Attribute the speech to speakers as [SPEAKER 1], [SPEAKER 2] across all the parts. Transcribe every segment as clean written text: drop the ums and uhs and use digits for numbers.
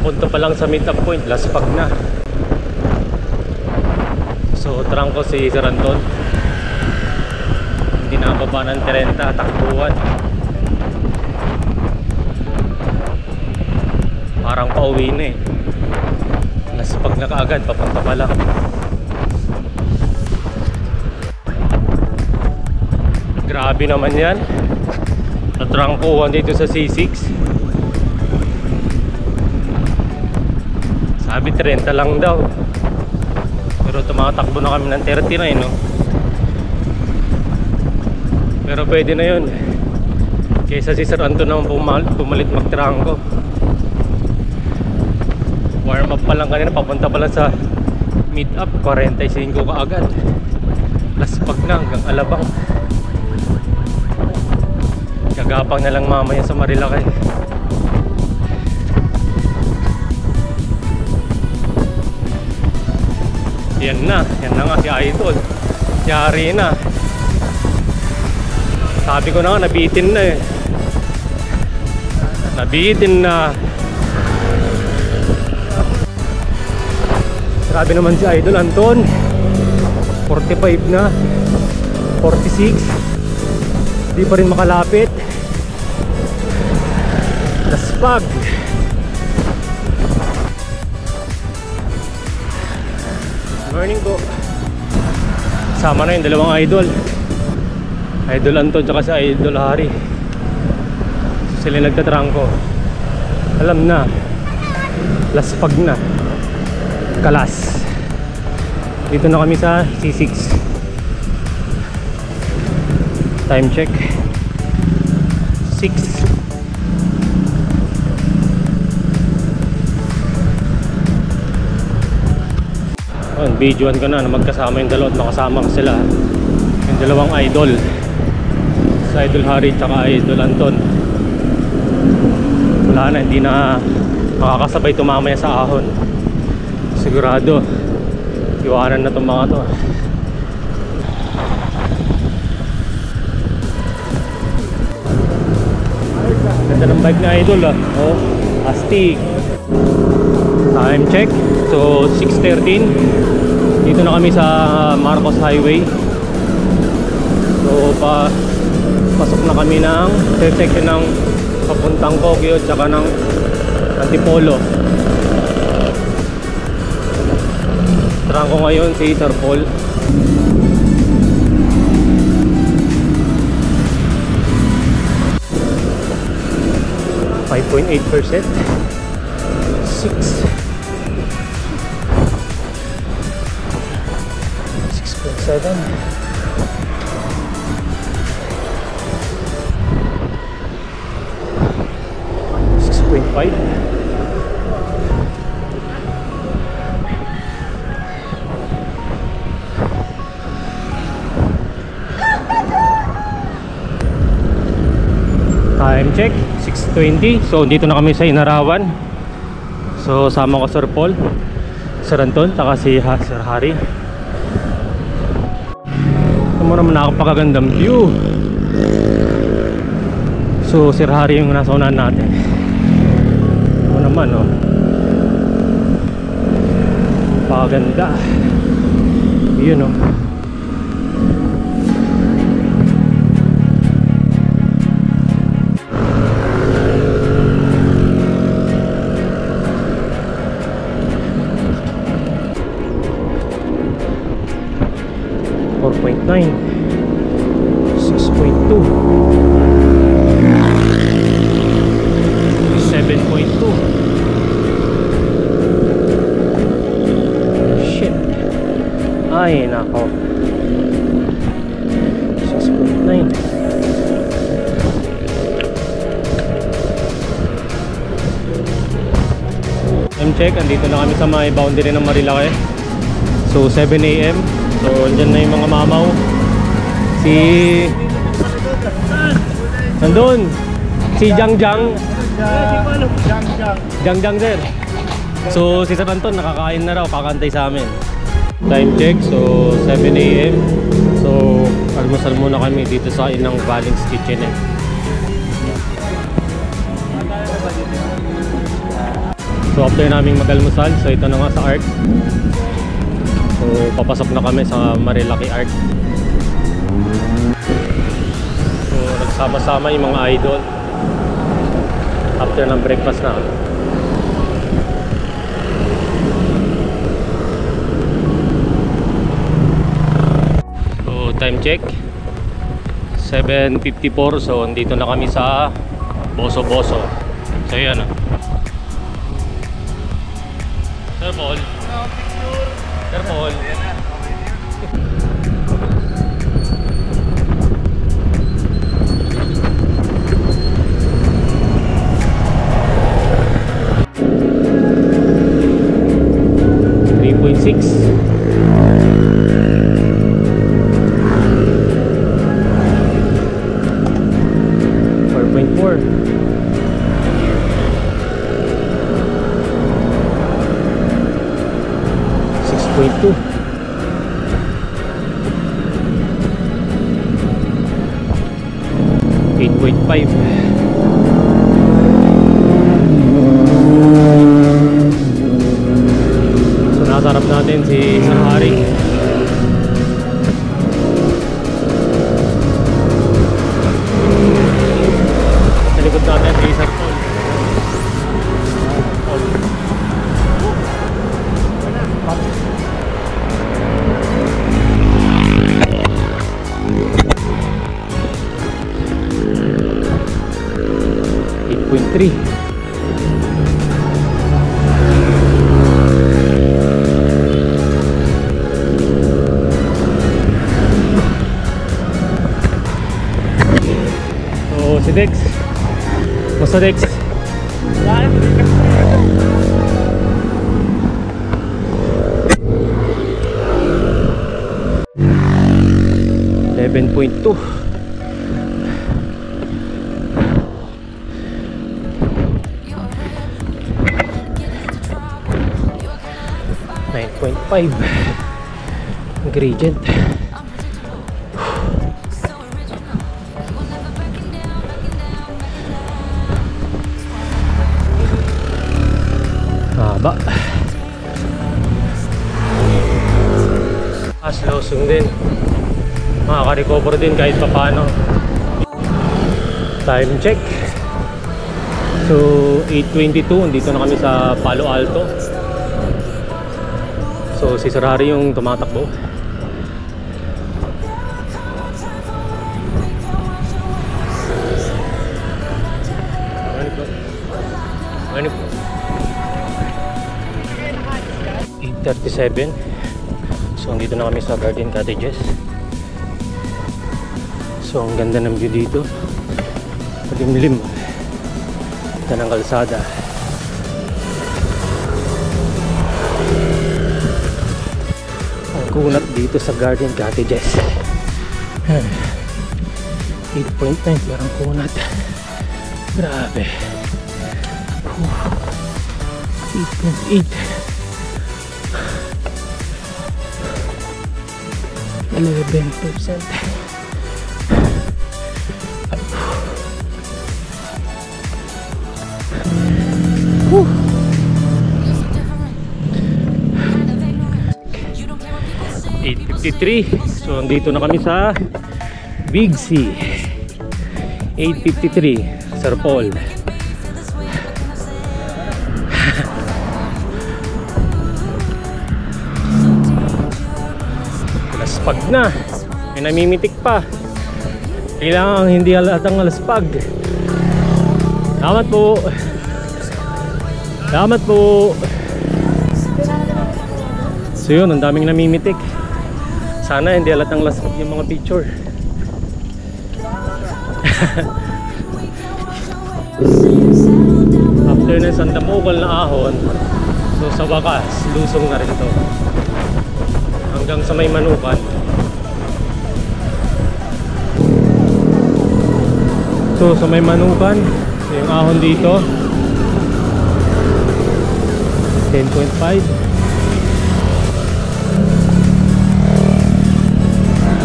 [SPEAKER 1] papunta pa lang sa meet-up point, Laspag na. So trangko si Sir Anton, hindi nakababa ng 30, takbuhan. Parang pauwi na eh. Laspag na kaagad, papunta pa lang. Grabe naman yan. Natrangkuhan dito sa C6. Sabi 30 lang daw, pero tumatakbo na kami ng 39, no? Pero pwede na yun, kaysa si Sir Anton naman pumalit magtrangko. Warm up pa lang kanina, papunta pala sa meet up, 45 kaagad. Laspag na hanggang Alabang. Gagapang na lang mamaya sa Marilaki. Yan na nga si Idol, yari na. Sabi ko na nga, nabitin na eh. Nabitin na. Grabe naman si Idol Anton, 45 na, 46. Di pa rin makalapit. Laspag. Morning po. Sama na yung dalawang idol, Idol Anton tsaka si Idol Hari. So, sila nagtatrangko. Alam na, Laspag na, Kalas. Dito na kami sa C6. Time check 6. Videoan ko na magkasama yung dalawa at makasama sila yung dalawang idol, sa Idol Hari tsaka Idol Anton. Wala na, hindi na makakasabay tumamaya sa ahon. Sigurado iwanan na itong mga to. Ganda ng bike na Idol ah. Oh, astig. Time check, so 6:13. Dito na kami sa Marcos Highway. So pasok na kami ng intersection ng papuntang Kogyo tsaka ng Antipolo. Trangko ngayon si Sir Paul. .8%. 6.7. 6.5. Time check 6:20. So dito na kami sa Inarawan. So sama ko Sir Paul, Sir Anton, saka si Sir Hari. Ito mo naman nakapagagandang view. So Sir Hari yung nasa unahan natin. Ito naman oh, paganda. Yun oh. .9, 6.2, 7.2. Shit. Ay nako. 6.9. Time check, andito na kami sa may boundary ng Marilaki. So 7 AM. So andyan na yung mga mamaw. Si nandun si Jang sir. So si Sir Anton nakakain na raw, kakantay sa amin. Time check, so 7 AM. So almusal muna kami dito sa Inang Valens Kitchen So after naming mag-almusal, so ito na nga sa Art. So papasok na kami sa Marilaki Art. So nagsama-sama yung mga idol after ng breakfast na. So time check 7:54. So andito na kami sa Boso Boso. So yan. Sir Paul. Sir Paul. So nasa harap natin si Hari. Sa likod natin si Sir Paul. 8.3. So si Dex. Basta Dex. 11.2. 9.5 gradient. Haba. Slow swing din. Makaka-recover din kahit papano. Time check. So 8:22. Dito na kami sa Palo Alto. So si Sir Hari yung tumatakbo. Ano po? 8:37. So dito na kami sa Garden Cottages. So ang ganda ng view dito. Malimlim. Ganda ng kalsada. Kunat dito sa Garden Cottages. 8.9 parang kunat. Grabe. 8.8. 11%. Whew. 8:53. So andito na kami sa Big C. 8:53. Sir Paul. Laspag na. May namimitik pa. Kailangan hindi halatang laspag. Salamat po. Salamat po. So yun, ang daming namimitik. Sana hindi halatang laspag yung mga picture. After na sandamukol na ahon, so sa wakas, lusong na rin ito. Hanggang sa may Manukan. So sa may Manukan, so yung ahon dito 10.5.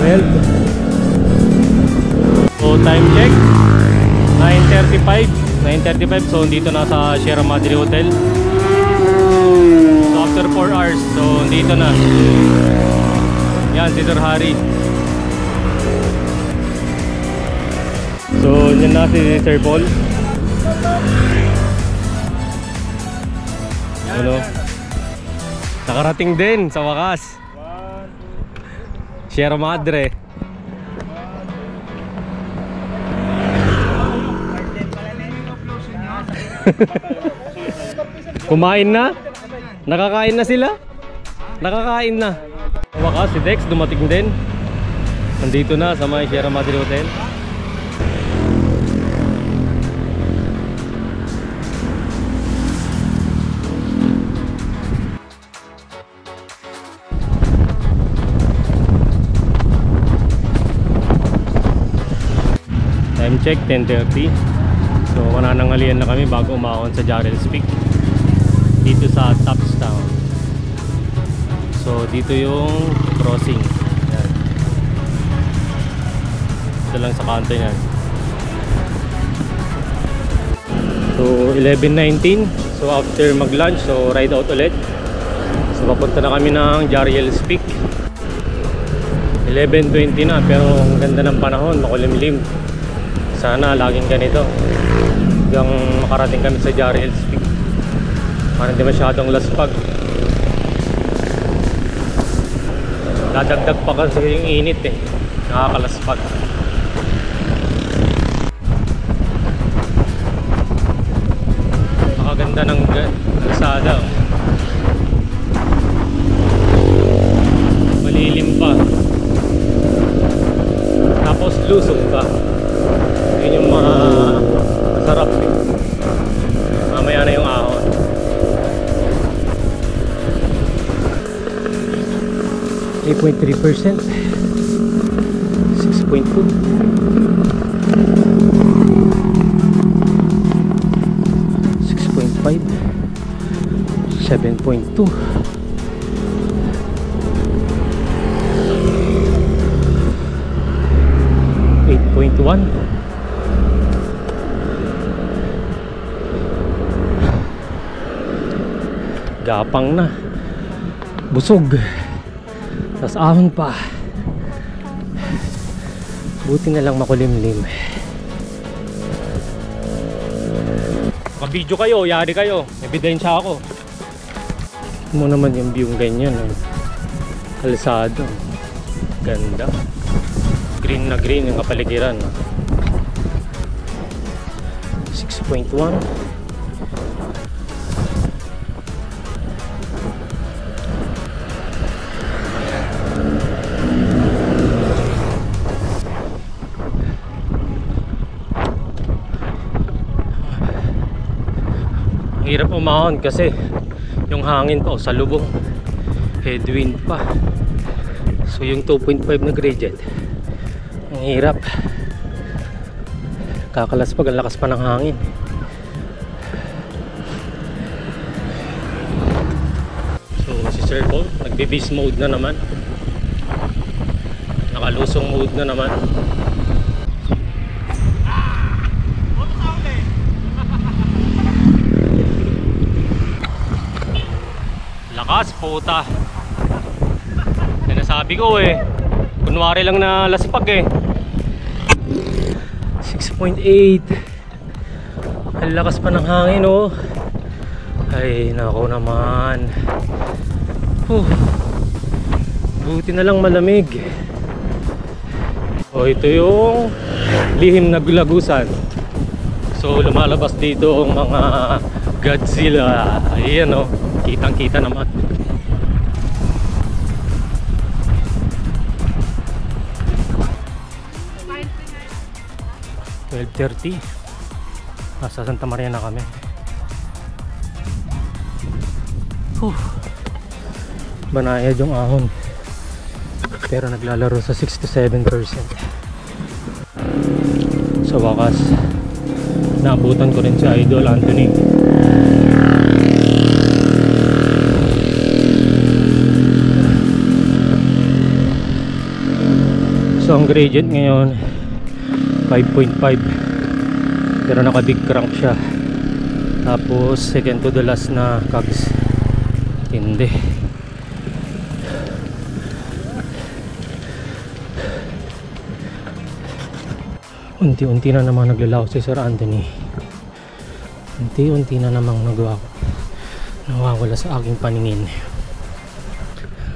[SPEAKER 1] 12. So time check 9:35. So dito na sa Sierra Madre Hotel. after 4 hours. So dito na. Yan si Sir Harry. So yan na si Sir Paul. Ano? Nakarating din sa wakas. Sierra Madre. Kumain na? Nakakain na sila? Nakakain na. Sa wakas si Dex dumating din. Nandito na sa may Sierra Madre Hotel. Time check 10:30. So mananangalian na kami bago umahon sa Jarrell's Peak dito sa Topstown. So dito yung crossing. Yan. Ito lang sa kanto yan. So 11:19. So after mag lunch, so ride out ulit. So papunta na kami ng Jarrell's Peak. 11:20 na pero ang ganda ng panahon, makulimlim. Sana laging ganito hanggang makarating kami sa Jarrell's Peak. Parang hindi masyadong laspag. Dadagdag pa kasi yung init eh. Nakakalaspag. Nakaganda ng kalsada. Malilim pa. Tapos lusog pa. Yun yung masarap eh. Mamaya na yung ahon. .3%, 6.2, 6.5, 7.2, 8.1, gapang na, busog. Tas ahon pa. Buti na lang makulimlim. Maka-video kayo, yari kayo. Ebidensya ako. Mo naman yung view ganyan. Kalsado. Ganda. Green na green yung kapaligiran. 6.1. Hirap umahon kasi yung hangin pa sa lubong, headwind pa. So yung 2.5 na gradient, ang hirap. Kakalaspag, ang lakas pa ng hangin. So si Sir Paul nagbe-beast mode na naman, nakalusong mode na naman. Lakas, puta. Sinasabi ko eh, kunwari lang na laspag eh. 6.8. Ang lakas pa ng hangin oh. Ay nako naman. Buti na lang malamig. O ito yung lihim na gulagusan. So lumalabas dito ang mga Godzilla. Ayan oh, kitang kita naman. 12:30. Nasa Santa Maria na kami. Banayad yung ahon, pero naglalaro sa 6 to 7%. Sa wakas naabutan ko rin si Idol Anthony. So ang gradient ngayon 5.5, pero naka big crank siya. Tapos second to the last na cogs. Tindi. Unti-unti na namang naglalaw si Sir Anthony. Unti-unti na namang nawawala sa aking paningin.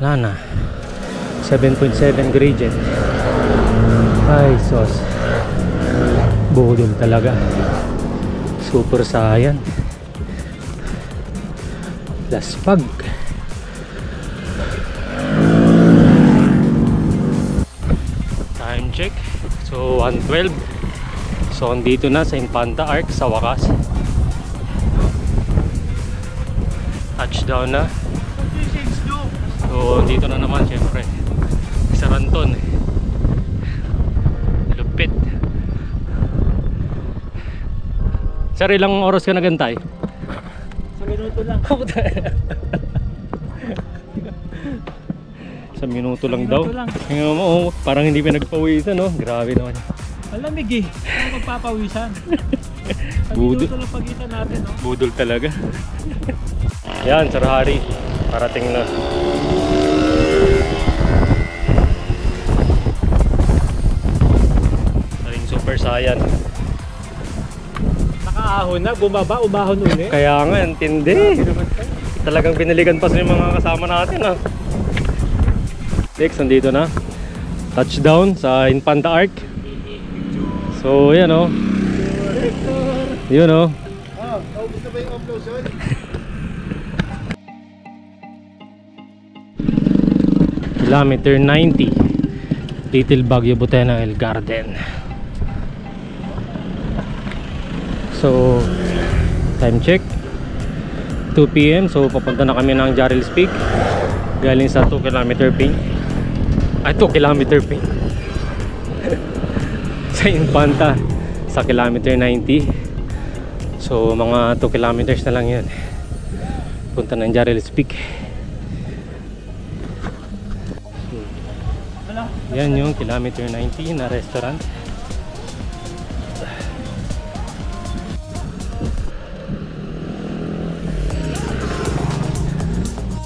[SPEAKER 1] Wala na. 7.7 gradient. Ay sos, budol talaga. Super Saiyan. Laspag. Time check. So 1:12. So andito na sa Infanta Arc sa wakas. Touchdown na. So dito na naman syempre sa Ranton. Lupit. Sir, ilang oras ka nagantay?
[SPEAKER 2] Sa minuto lang.
[SPEAKER 1] Sa minuto lang daw. Tingnan mo, oh, parang hindi pa nagpawisan, no? Grabe naman.
[SPEAKER 2] Malamig eh. Ano magpapawisan? Sa
[SPEAKER 1] Budol.
[SPEAKER 2] minuto lang pagitan natin, no?
[SPEAKER 1] Budol talaga. Yan, Sir Harry. Parating na. Aling Super Saiyan.
[SPEAKER 2] Nakaahon na, bumaba, umahon uli.
[SPEAKER 1] Kaya nga, intindi. Talagang binalikan pa sa yung mga kasama natin, ah. Next, nandito na. Touchdown sa Infanta Arc. So, yan, oh. Yun, oh.
[SPEAKER 3] Naubos na ba yung upload?
[SPEAKER 1] Kilometer 90, Little Baguio Botanical Garden. So time check 2 PM. So papunta na kami ng Jarrel's Peak galing sa 2 kilometer ping. Ay, 2 kilometer ping sa Infanta sa kilometer 90. So mga 2 kilometers na lang yan, punta ng Jarrel's Peak. Yan yung kilometer 90 na restaurant.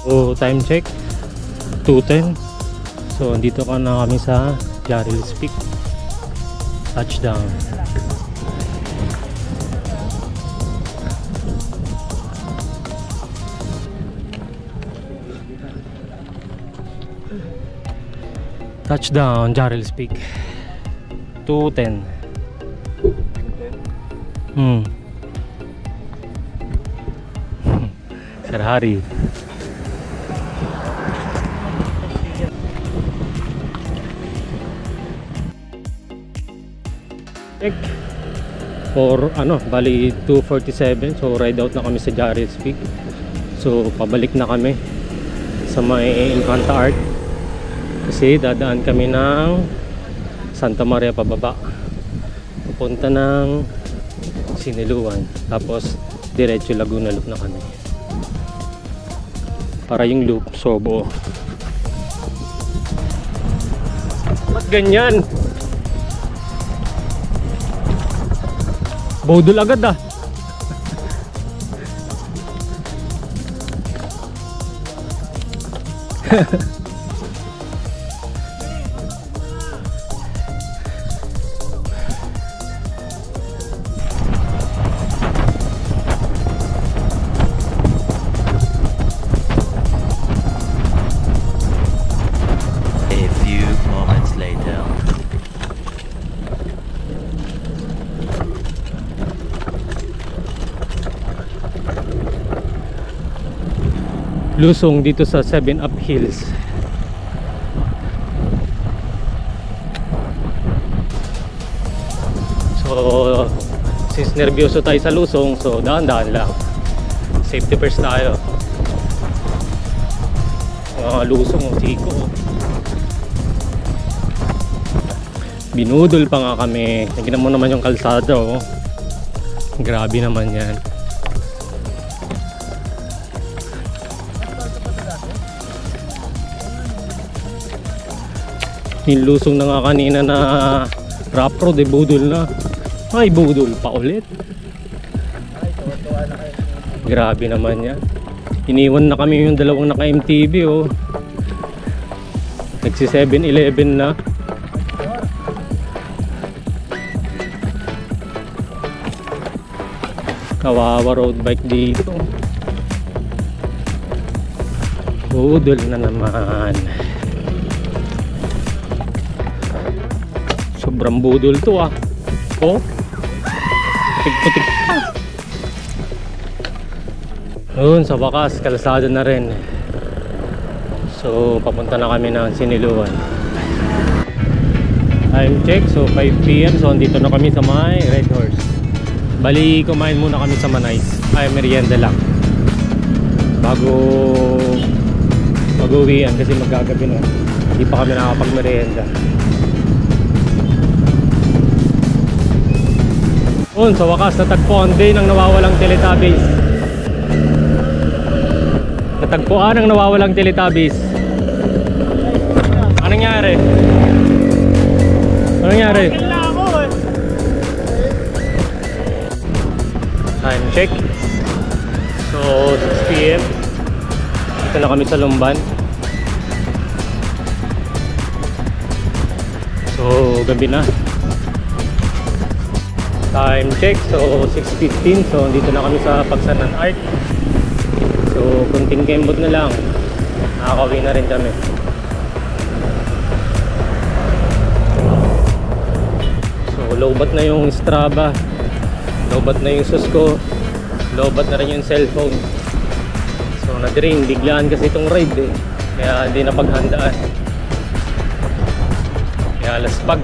[SPEAKER 1] So time check 2:10. So andito ka na kami sa Jarrel's Peak. Touchdown. Touchdown, Jarrel's Peak. 2:10. Sir Harry. Check. For ano, bali 2:47. So ride out na kami sa Jarrel's Peak. So pabalik na kami sa may Infanta Arc. Kasi dadaan kami ng Santa Maria pababa, pupunta ng Siniluan, tapos diretso Laguna Loop na kami para yung loop Sobo. Ba't ganyan? Bodol agad ah. Lusong dito sa 7-Up Hills. So since nervyoso tayo sa lusong, so dahan-dahan lang, safety first tayo. Lusong o siko, binudol pa nga kami. Tingnan mo naman yung kalsada, oh. Grabe naman yan. Nilusong na nga kanina na rough road, budol na. Ay, budol pa ulit. Grabe naman yan. Iniwan na kami yung dalawang naka-MTV oh. Nagsi 7-Eleven na. Kawawa road bike dito. Budol na naman. Sobrang budol to ah. Oh. Putik-putik pa. Noon sa wakas, kalsada na rin. So papunta na kami ng Siniluan. Time check, so 5 PM. So andito na kami sa may Red Horse. Bali kumain muna kami sa Manay. Ay merienda lang bago mag-uwian kasi magagabi na. Hindi pa kami nakakapag-merienda. Noon sa wakas, natagpuan din ang nawawalang Teletubbies. Natagpuan ang nawawalang Teletubbies. Anong nangyari? Anong nangyari?
[SPEAKER 2] Kailan ako eh.
[SPEAKER 1] Time check. So 6 PM. Dito na kami sa Lumban. So gabi na. Time check. So 6:15. So dito na kami sa Pagsanan Art. So kunting kembot na lang, nakakauwi na rin kami. So lowbat na yung Strava, lowbat na yung Susko, lowbat na rin yung cellphone. So nag-ring, biglaan kasi itong ride eh, kaya hindi na paghandaan. Kaya laspag.